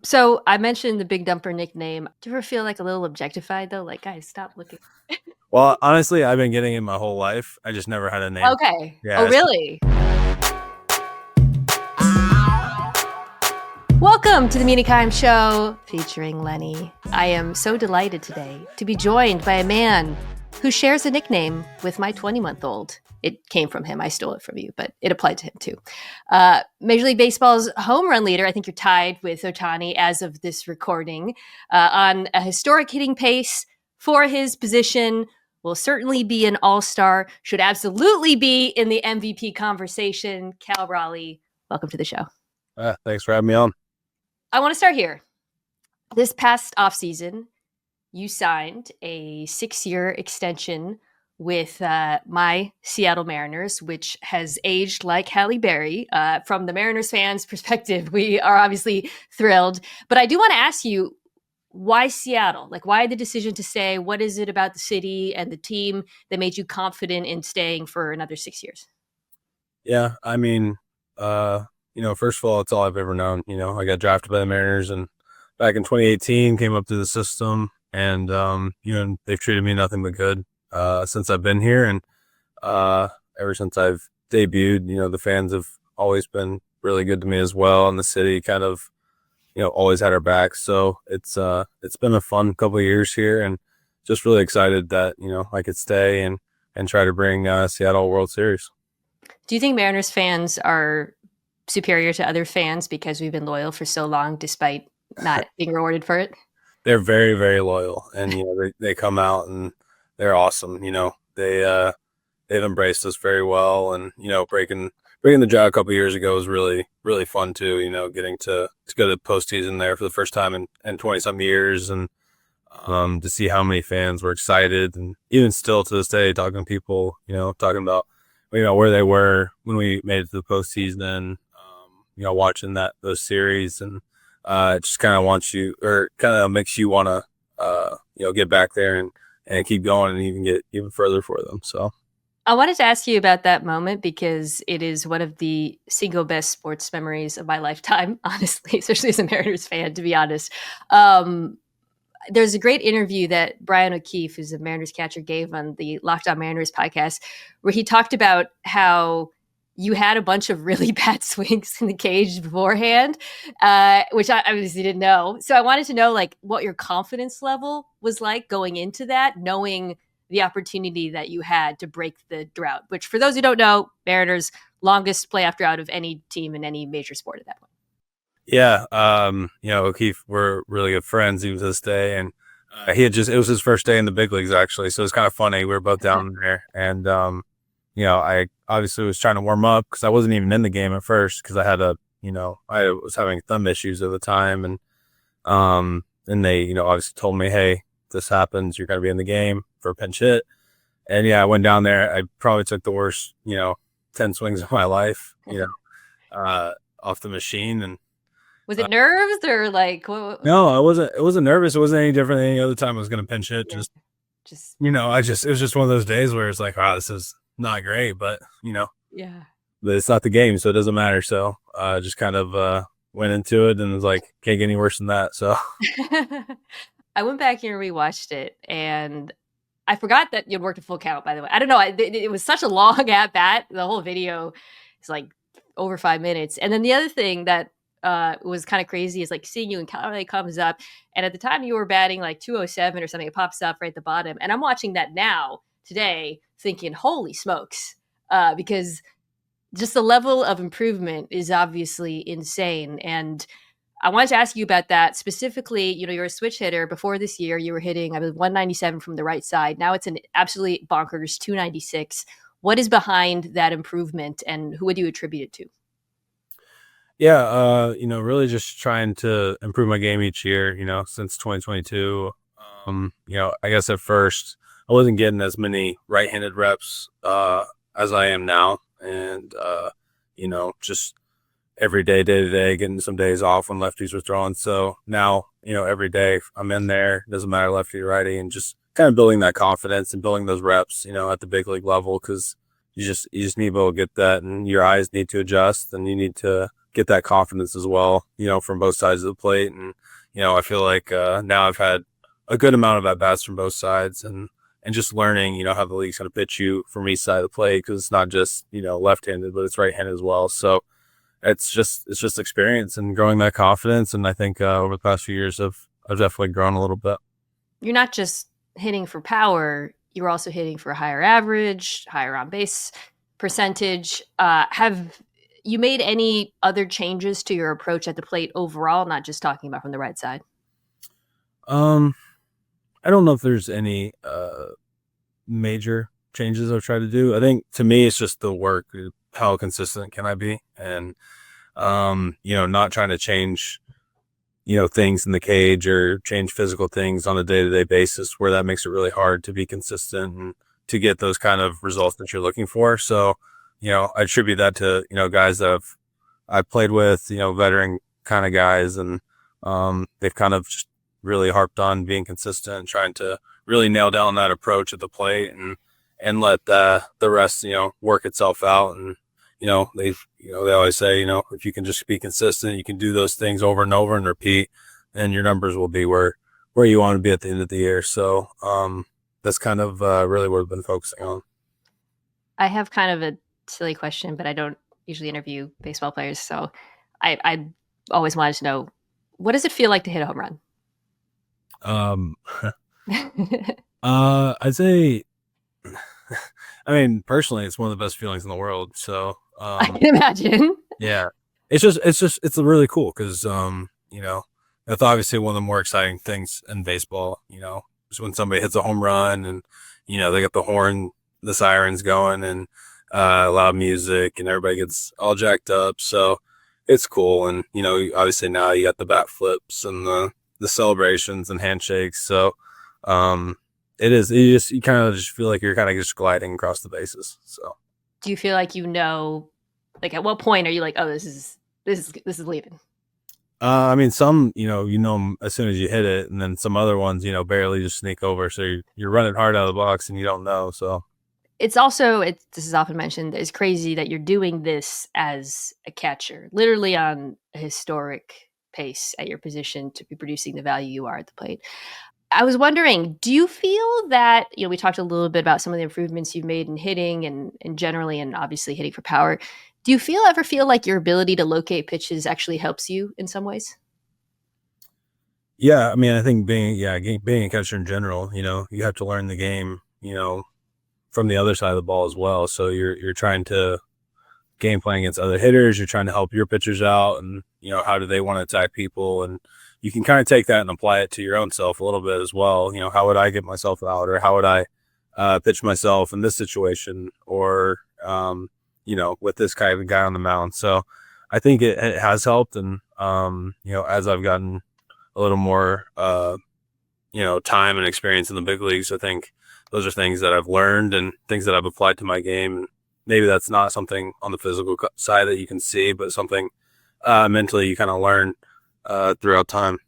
So I mentioned the Big Dumper nickname. Do you ever feel like a little objectified though? Like, guys, stop looking. Well, honestly, I've been getting it my whole life. I just never had a name. Okay. Oh, Yeah. really? Welcome to the Mina Show featuring Lenny. I am so delighted today to be joined by a man who shares a nickname with my 20-month-old. It came from him. I stole it from you, but it applied to him too. Major League Baseball's home run leader. I think you're tied with Ohtani as of this recording on a historic hitting pace for his position. Will certainly be an all-star. Should absolutely be in the MVP conversation. Cal Raleigh, welcome to the show. Thanks for having me on. I want to start here. This past offseason, you signed a 6-year extension with my Seattle Mariners, which has aged like Halle Berry. From the Mariners fans' perspective, we are obviously thrilled. But I do want to ask you, why Seattle? Like, why the decision to stay? What is it about the city and the team that made you confident in staying for another 6 years? Yeah, I mean, first of all, it's all I've ever known. I got drafted by the Mariners and back in 2018, came up through the system, and they've treated me nothing but good since I've been here, and ever since I've debuted, the fans have always been really good to me as well, and the city kind of, always had our backs. So it's been a fun couple of years here, and just really excited that I could stay and try to bring Seattle World Series. Do you think Mariners fans are superior to other fans because we've been loyal for so long despite not being rewarded for it? They're very, very loyal, and they come out and they're awesome. They've embraced us very well, and breaking the drought a couple of years ago was really, really fun too. Getting to go to the postseason there for the first time in 20-some years, and to see how many fans were excited, and even still to this day, talking to people, talking about where they were when we made it to the postseason, watching those series, and it just kind of makes you want to get back there and keep going and even get even further for them. So I wanted to ask you about that moment because it is one of the single best sports memories of my lifetime, honestly, especially as a Mariners fan, to be honest. There's a great interview that Brian O'Keefe, who's a Mariners catcher, gave on the Locked On Mariners podcast, where he talked about how you had a bunch of really bad swings in the cage beforehand, which I obviously didn't know. So I wanted to know, like, what your confidence level was like going into that, knowing the opportunity that you had to break the drought, which, for those who don't know, Mariners' longest playoff drought of any team in any major sport at that point. Yeah, O'Keefe, we're really good friends even to this day, and it was his first day in the big leagues, actually, so it's kind of funny. We were both down there, and I obviously was trying to warm up because I wasn't even in the game at first because I was having thumb issues at the time, and they obviously told me, hey, this happens, you're going to be in the game for a pinch hit. And I went down there. I probably took the worst 10 swings of my life off the machine. And was it nerves or like what? No, it wasn't nervous. It wasn't any different than any other time I was going to pinch hit. Just it was just one of those days where it's like, wow, this is not great, but yeah, but it's not the game, so it doesn't matter. So just kind of went into it and was like, can't get any worse than that. So I went back here and rewatched it, and I forgot that you'd worked a full count, by the way. I don't know. It was such a long at bat. The whole video is like over 5 minutes. And then the other thing that was kind of crazy is like seeing you in Calais comes up. And at the time you were batting like 207 or something, it pops up right at the bottom. And I'm watching that now today thinking, holy smokes, because just the level of improvement is obviously insane. And I wanted to ask you about that specifically. You're a switch hitter. Before this year, you were hitting, I believe, 197 from the right side. Now it's an absolutely bonkers 296. What is behind that improvement, and who would you attribute it to? Yeah, really just trying to improve my game each year, since 2022. I guess at first I wasn't getting as many right-handed reps as I am now. And, just every day to day, getting some days off when lefties were throwing. So now, every day I'm in there, doesn't matter lefty or righty, and just kind of building that confidence and building those reps, at the big league level, because you just need to be able to get that, and your eyes need to adjust, and you need to get that confidence as well, from both sides of the plate. And, I feel like now I've had a good amount of at-bats from both sides, and just learning, how the league's going to pitch you from each side of the plate, because it's not just, left-handed, but it's right-handed as well. So it's just experience and growing that confidence. And I think over the past few years, I've definitely grown a little bit. You're not just hitting for power, you're also hitting for a higher average, higher on base percentage. Have you made any other changes to your approach at the plate overall, not just talking about from the right side? I don't know if there's any major changes I've tried to do. I think to me, it's just the work. How consistent can I be? And, not trying to change, things in the cage or change physical things on a day-to-day basis, where that makes it really hard to be consistent and to get those kind of results that you're looking for. So, I attribute that to, guys that I've played with, veteran kind of guys, and they've kind of just really harped on being consistent and trying to really nail down that approach at the plate, and let the rest, work itself out. And, they always say, if you can just be consistent, you can do those things over and over and repeat, and your numbers will be where you want to be at the end of the year. So that's kind of really what I've been focusing on. I have kind of a silly question, but I don't usually interview baseball players. So I always wanted to know, what does it feel like to hit a home run? I'd say, I mean, personally, it's one of the best feelings in the world. So, I can imagine. Yeah, it's really cool because, it's obviously one of the more exciting things in baseball, is when somebody hits a home run and, they got the horn, the sirens going, and loud music, and everybody gets all jacked up. So it's cool. And, obviously now you got the bat flips and the celebrations and handshakes. So it is, you kind of just feel like you're kind of just gliding across the bases. So do you feel like, like at what point are you like, oh, this is leaving? I mean, some, as soon as you hit it, and then some other ones, barely just sneak over. So you're running hard out of the box and you don't know. So it's also, this is often mentioned, it's crazy that you're doing this as a catcher, literally on a historic pace at your position to be producing the value you are at the plate. I was wondering, do you feel that, we talked a little bit about some of the improvements you've made in hitting and generally, and obviously hitting for power. Do you ever feel like your ability to locate pitches actually helps you in some ways? Yeah, I mean, I think being a catcher in general, you have to learn the game, from the other side of the ball as well. So you're trying to game plan against other hitters. You're trying to help your pitchers out, and how do they want to attack people, and you can kind of take that and apply it to your own self a little bit as well. How would I get myself out, or how would I pitch myself in this situation, or with this kind of guy on the mound. So I think it has helped, and as I've gotten a little more time and experience in the big leagues, I think those are things that I've learned and things that I've applied to my game. Maybe that's not something on the physical side that you can see, but something mentally you kind of learn throughout time.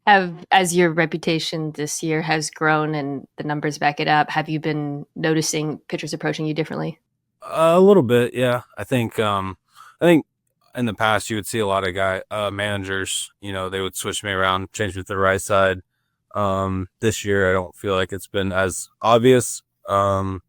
As your reputation this year has grown and the numbers back it up, have you been noticing pitchers approaching you differently? A little bit, yeah. I think in the past you would see a lot of managers, they would switch me around, change me to the right side. This year I don't feel like it's been as obvious. And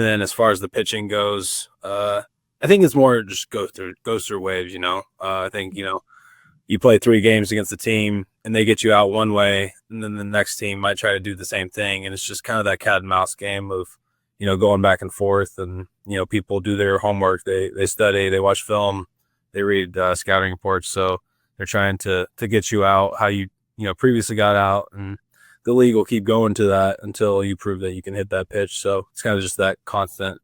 then as far as the pitching goes, I think it's more just goes through waves. I think you play 3 games against the team and they get you out one way, and then the next team might try to do the same thing, and it's just kind of that cat and mouse game of going back and forth. And people do their homework, they study, they watch film, they read scouting reports, so they're trying to get you out how you previously got out, and the league will keep going to that until you prove that you can hit that pitch. So it's kind of just that constant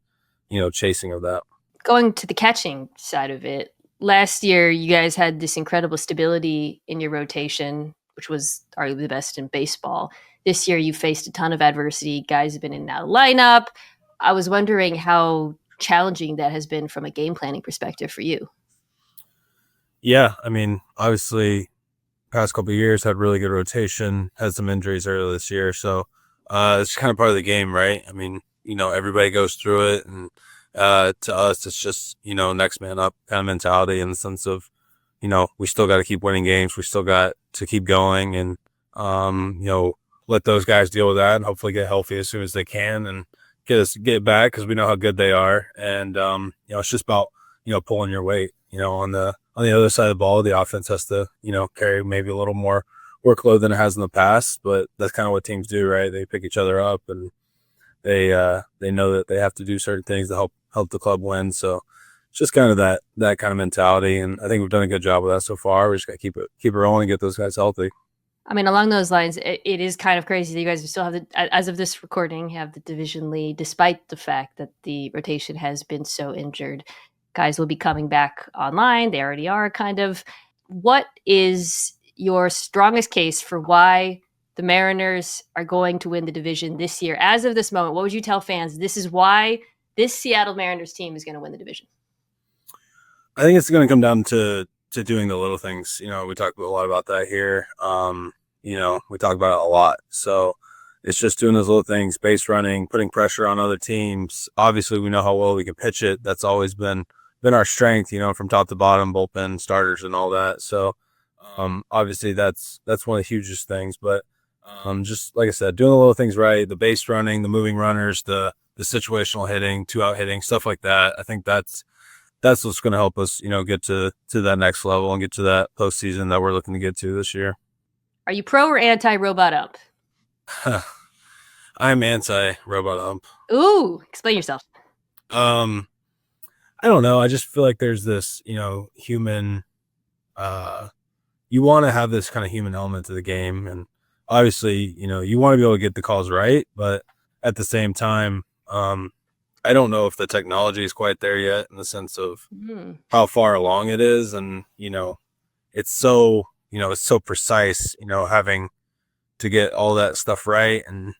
chasing of that. Going to the catching side of it, last year you guys had this incredible stability in your rotation, which was arguably the best in baseball. This year you faced a ton of adversity, guys have been in and out of lineup. I was wondering how challenging that has been from a game planning perspective for you. Yeah, I mean, obviously past couple of years had really good rotation, had some injuries earlier this year, so it's kind of part of the game, right? I mean, everybody goes through it, and To us, it's just, next man up kind of mentality in the sense of, we still got to keep winning games. We still got to keep going and, let those guys deal with that and hopefully get healthy as soon as they can and get back because we know how good they are. And, it's just about, pulling your weight, on the other side of the ball, the offense has to, carry maybe a little more workload than it has in the past, but that's kind of what teams do, right? They pick each other up and they know that they have to do certain things to help the club win. So it's just kind of that kind of mentality. And I think we've done a good job with that so far. We just got to keep it rolling and get those guys healthy. I mean, along those lines, it is kind of crazy that you guys still have as of this recording, have the division lead, despite the fact that the rotation has been so injured. Guys will be coming back online. They already are kind of. What is your strongest case for why the Mariners are going to win the division this year? As of this moment, what would you tell fans? This is why this Seattle Mariners team is going to win the division. I think it's going to come down to doing the little things. We talk a lot about that here. We talk about it a lot. So it's just doing those little things, base running, putting pressure on other teams. Obviously, we know how well we can pitch it. That's always been our strength, from top to bottom, bullpen, starters, and all that. So obviously that's one of the hugest things. But just like I said, doing the little things right, the base running, the moving runners, the situational hitting, 2-out hitting, stuff like that. I think that's what's going to help us, get to that next level and get to that postseason that we're looking to get to this year. Are you pro or anti-robot ump? I'm anti-robot ump. Ooh, explain yourself. I don't know. I just feel like there's this, human. You want to have this kind of human element to the game, and obviously, you want to be able to get the calls right, but at the same time, I don't know if the technology is quite there yet in the sense of how far along it is. And, it's so, it's so precise, having to get all that stuff right. And,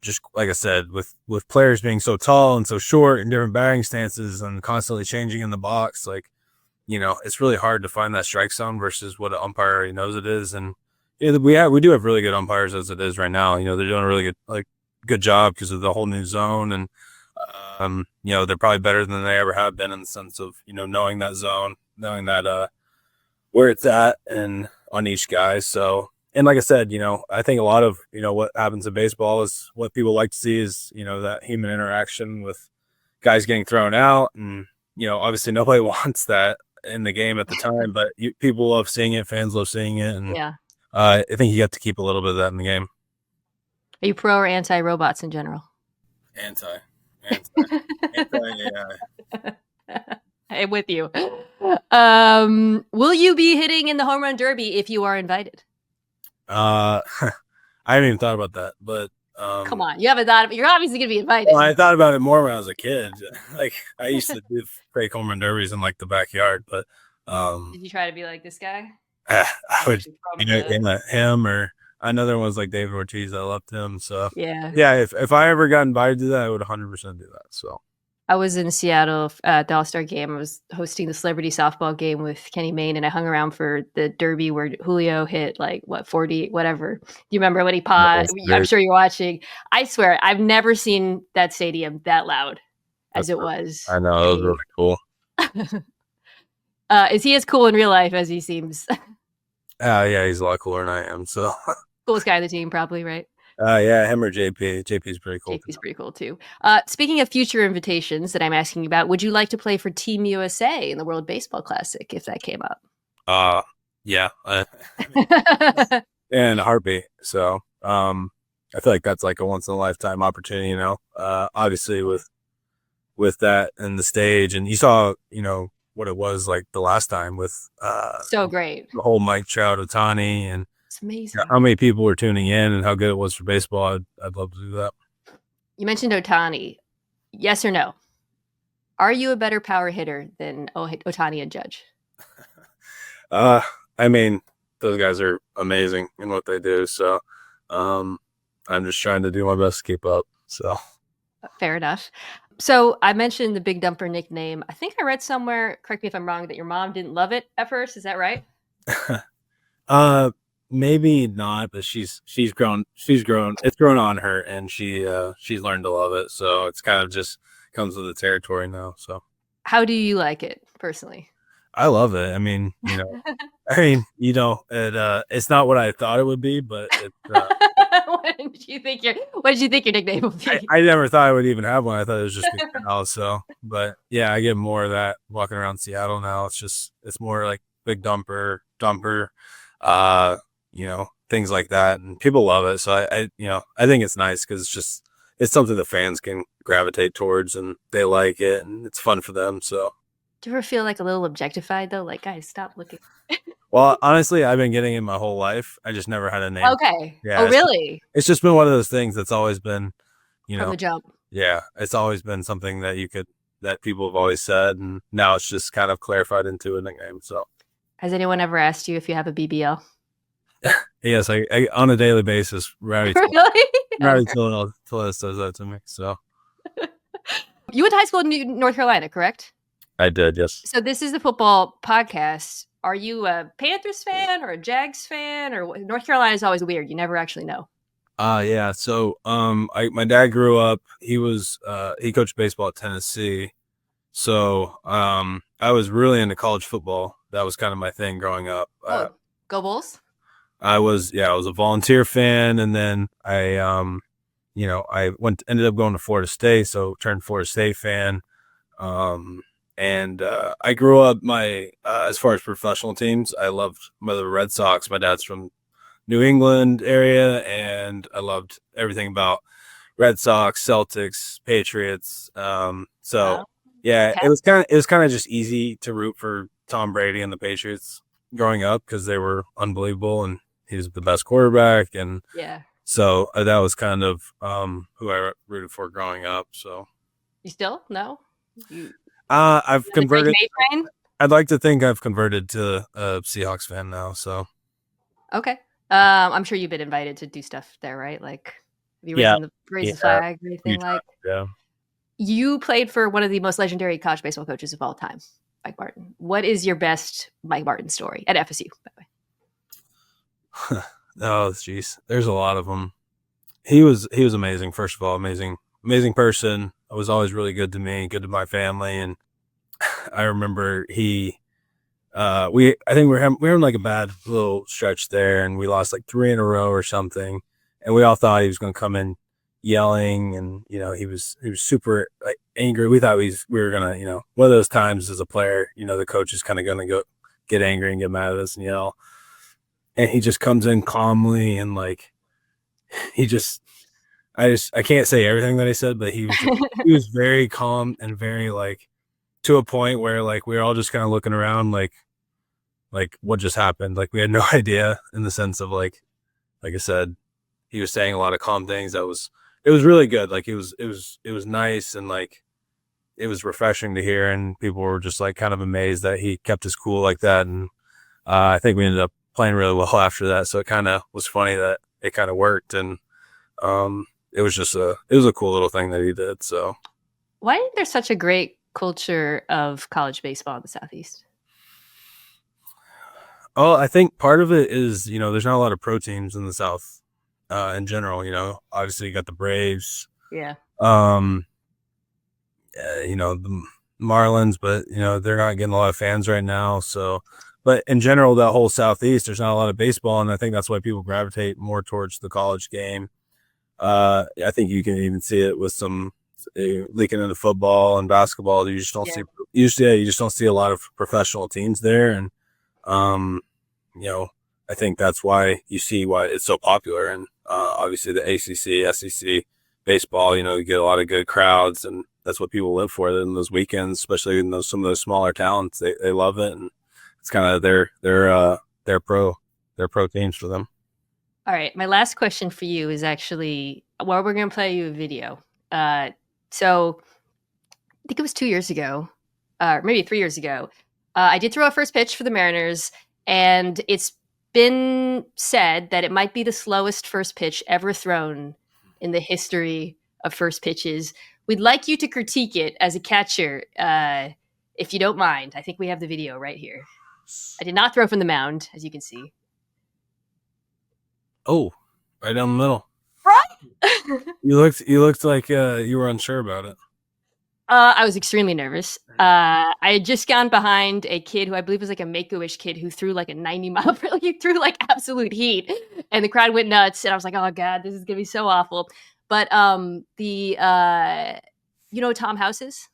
just like I said, with players being so tall and so short and different batting stances and constantly changing in the box, like, it's really hard to find that strike zone versus what an umpire already knows it is. And we do have really good umpires as it is right now. They're doing a really good job because of the whole new zone. And, they're probably better than they ever have been in the sense of, knowing that zone, knowing that, where it's at and on each guy. So, and like I said, I think a lot of, what happens in baseball is what people like to see is, that human interaction with guys getting thrown out. And, obviously nobody wants that in the game at the time, but people love seeing it. Fans love seeing it. And yeah, I think you have to keep a little bit of that in the game. Are you pro or anti-robots in general? Anti-AI. I'm with you. Will you be hitting in the home run derby if you are invited? I haven't even thought about that, but come on, you haven't thought of it. You're obviously gonna be invited. Well, I thought about it more when I was a kid. Like I used to do fake home run derbies in the backyard, but did you try to be like this guy? I would, him or another one was like David Ortiz. I loved him. So yeah. If I ever got invited to that, I would 100% do that. So I was in Seattle at the All-Star game. I was hosting the celebrity softball game with Kenny Mayne, and I hung around for the derby where Julio hit 40, whatever. Do you remember when he paused? I'm sure you're watching. I swear, I've never seen that stadium that loud as it was. I know, it was really cool. Is he as cool in real life as he seems? Yeah, he's a lot cooler than I am. So coolest guy on the team, probably, right? Yeah, him or JP. JP's pretty cool. JP's pretty cool too. Speaking of future invitations that I'm asking about, would you like to play for Team USA in the World Baseball Classic if that came up? Yeah. In a heartbeat. So I feel like that's like a once in a lifetime opportunity, obviously with that and the stage, and you saw, what it was like the last time with so great. The whole Mike Trout, Ohtani, and it's amazing how many people were tuning in and how good it was for baseball. I'd love to do that. You mentioned Ohtani. Yes or no? Are you a better power hitter than Ohtani and Judge? I mean, those guys are amazing in what they do. So I'm just trying to do my best to keep up. So fair enough. So I mentioned the Big Dumper nickname. I think I read somewhere, correct me if I'm wrong, that your mom didn't love it at first. Is that right? Maybe not, but she's grown. It's grown on her, and she's learned to love it. So it's kind of just comes with the territory now. So How do you like it personally? I love it. I mean, it's not what I thought it would be, but it's. What did you think your nickname would be? I never thought I would even have one. I thought it was just Cal. So, but yeah, I get more of that walking around Seattle now. It's more like big dumper, things like that, and people love it. So I think it's nice because it's something the fans can gravitate towards, and they like it, and it's fun for them. So. Do you ever feel like a little objectified though? Like, guys, stop looking. Well, honestly, I've been getting it my whole life. I just never had a name. Okay. Yeah. Oh, really? It's just been one of those things that's always been, From the jump. Yeah, it's always been something that people have always said, and now it's just kind of clarified into a nickname. So, has anyone ever asked you if you have a BBL? Yes, I on a daily basis. Rowdy Really? Rowdy Tillis does that to me. So, you went to high school in North Carolina, correct? I did, yes. So this is the football podcast. Are you a Panthers fan or a Jags fan, or North Carolina is always weird. You never actually know. Yeah. So, my dad grew up. He coached baseball at Tennessee. So, I was really into college football. That was kind of my thing growing up. Go Bulls! I was a volunteer fan, and then I ended up going to Florida State, so turned Florida State fan. And I grew up as far as professional teams, I loved the Red Sox. My dad's from New England area, and I loved everything about Red Sox, Celtics, Patriots. Yeah, it was kind of just easy to root for Tom Brady and the Patriots growing up because they were unbelievable and he was the best quarterback, and so that was kind of who I rooted for growing up. So you still no? I've converted. I'd like to think I've converted to a Seahawks fan now. So okay, I'm sure you've been invited to do stuff there, right? Like, have you raised the flag or anything like? Yeah. You played for one of the most legendary college baseball coaches of all time, Mike Martin. What is your best Mike Martin story at FSU, by the way? Oh, geez. There's a lot of them. He was amazing. First of all, amazing person. It was always really good to me, good to my family. And I remember I think we were having like a bad little stretch there, and we lost like 3 in a row or something. And we all thought he was going to come in yelling, and he was super like angry. We thought we were gonna, one of those times as a player, the coach is kind of gonna go get angry and get mad at us and yell, and he just comes in calmly, and like I can't say everything that he said, but he was very calm and very like to a point where like we were all just kind of looking around like what just happened. Like we had no idea, in the sense of like I said, he was saying a lot of calm things. It was really good. Like it was nice, and like it was refreshing to hear, and people were just like kind of amazed that he kept his cool like that. And I think we ended up playing really well after that. So it kind of was funny that it kind of worked, and it was a cool little thing that he did. So why is there such a great culture of college baseball in the Southeast? Oh, I think part of it is, there's not a lot of pro teams in the South. In general, obviously you got the Braves, the Marlins, but they're not getting a lot of fans right now. So, but in general, the whole Southeast, there's not a lot of baseball, and I think that's why people gravitate more towards the college game. I think you can even see it with some leaking into football and basketball. You just don't see. You just don't see a lot of professional teams there, and I think that's why you see why it's so popular. And obviously the ACC, SEC baseball, you get a lot of good crowds, and that's what people live for in those weekends, especially in some of those smaller towns. They love it, and it's kind of their pro teams for them. All right, my last question for you is actually, we're going to play you a video. So I think it was 2 years ago, maybe 3 years ago. I did throw a first pitch for the Mariners, and it's been said that it might be the slowest first pitch ever thrown in the history of first pitches. We'd like you to critique it as a catcher, if you don't mind. I think we have the video right here. I did not throw from the mound, as you can see. Oh, right down the middle. Right? You looked like you were unsure about it. I was extremely nervous. I had just gone behind a kid who I believe was like a Make-A-Wish kid who threw like a 90-mile per like he threw like absolute heat, and the crowd went nuts. And I was like, "Oh God, this is gonna be so awful." But Tom Houses,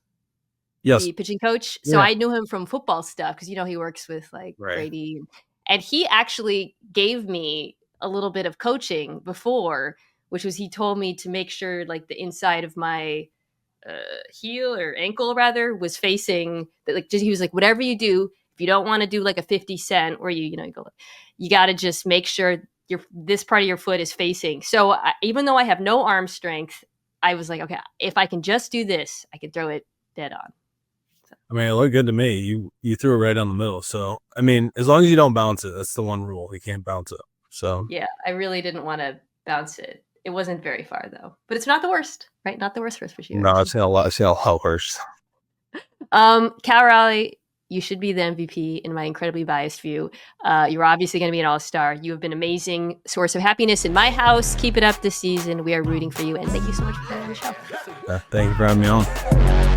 Yes. the pitching coach. So Yeah. I knew him from football stuff because he works with like Right. Brady, and he actually gave me a little bit of coaching before, which was he told me to make sure like the inside of my heel or ankle rather was facing that, like just he was like, whatever you do, if you don't want to do like a 50 cent where you go, you got to just make sure this part of your foot is facing. So even though I have no arm strength, I was like, okay, if I can just do this, I can throw it dead on. I mean, it looked good to me. You threw it right down the middle. So I mean, as long as you don't bounce it, that's the one rule. You can't bounce it. So yeah, I really didn't want to bounce it. It wasn't very far though, but it's not the worst, right? Not the worst for you. No, I've seen a lot. I've seen a lot worse. Cal Raleigh, you should be the MVP in my incredibly biased view. You're obviously going to be an all-star. You have been an amazing source of happiness in my house. Keep it up this season. We are rooting for you, and thank you so much for being on the show. Thank you for having me on.